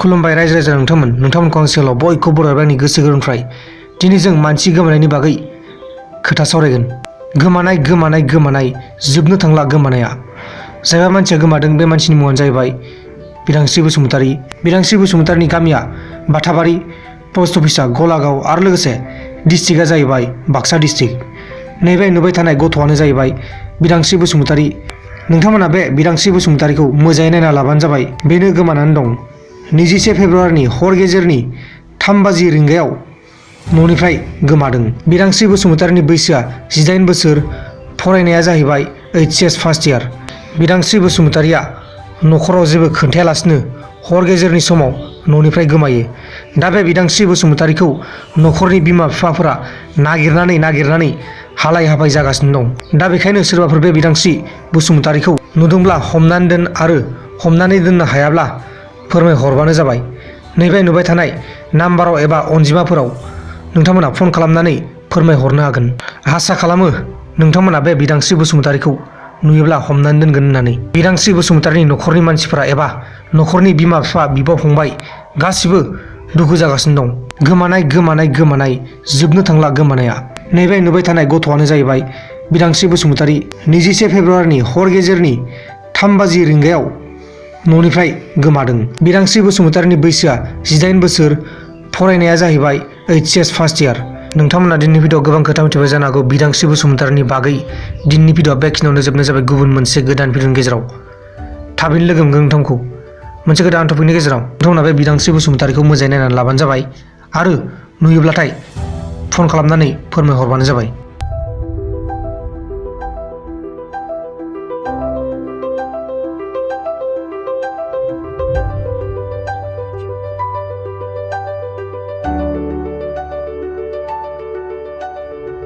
खुलुमबाय रायजो राजा नोंथांमोनखौ आं सिगाङाव बयखौबो बरायबाय आंनि गोसो गोरबोनिफ्राय। दिनै जों मानसि गोमानायनि बागै खोथा सावरायगोन। गोमानाय जोबनो थांला गोमानाया। जायबा मानसिया गोमादों बे मानसिनि मुङानो जाहैबाय बिदांस्रि बसुमतारी। बिदांस्रि बसुमतारीनि गामिया बाथाबारि, पस्ट अफिसा गलागाव आरो लोगोसे डिस्ट्रिक्टआ जाहैबाय बाक्सा डिस्ट्रिक्ट। नैबे नुबाय थानाय गथ'आनो जाहैबाय बिदांस्रि बसुमतारी। नोंथांमोना बे बिदांस्रि बसुमतारीखौ मोजाङै नायना लाबानो जाबाय। बेनो गोमानानै दं। 21 फेब्रुवारिनि हर गेजेरनि 3 रिंगायाव न'निफ्राय गोमादों। बिदांस्रि बसुमतारीनि बैसोआ 18 बोसोर, फरायनाया जाहैबाय HS फार्स्ट इयार। बिदांस्रि बसुमतारीया न'खराव जेबो खोन्थायालासिनो हर गेजेरनि समाव न'निफ्राय गोमायो। दा बे बिदांस्रि बसुमतारीखौ न'खरनि बिमा बिफाफोरा नागिरनानै हालाय हाफाय जागासिनो दं। दा बेखायनो सोरबाफोर बे बिदांस्रि बसुमतारीखौ नुदोंब्ला हमनानै दोन आरो हमनानै दोननो हायाब्ला फोरमायहरबानो जाबाय। नैबे नुबाय थानाय नाम्बाराव एबा अनजिमाफोराव नोंथांमोना फन खालामनानै फोरमायहरनो हागोन। आसा खालामो नोंथांमोना बे बिदांस्रि बसुमतारीखौ नुयोब्ला हमनानै दोनगोन होननानै। बिदांस्रि बसुमतारीनि न'खरनि मानसिफोरा एबा न'खरनि बिमा बिफा, बिब' फंबाय गासिबो दुखु जागासिनो दं। गोमानाय जोबनो थांला गोमानाया। नैबे नुबाय थानाय गथ'आनो जाहैबाय बिदांस्रि बसुमतारी। 21 फेब्रुवारिनि हर गेजेरनि 3 रिंगायाव न'निफ्राय गोमादों। बिदांस्रि बसुमतारीनि बैसोआ 18 बोसोर, फरायनाया जाहैबाय HS फार्स्ट इयार। नोंथांमोना दिनैनि भिडिअ'आव गोबां खोथा मिथिबाय जानो हागौ बिदांस्रि बसुमतारीनि बागै। दिनैनि भिडिअ'आ बेखिनियावनो जोबनाय जाबाय। गुबुन मोनसे गोदान भिडिअ'नि गेजेराव थाबैनो लोगो मोनगोन नोंथांखौ मोनसे गोदान टपिकनि गेजेराव। नोंथांमोना बे बिदांस्रि बसुमतारीखौ मोजाङै नायनानै लाबानो जाबाय आरो नुयोब्लाथाय फन खालामनानै फोरमायहरबानो जाबाय।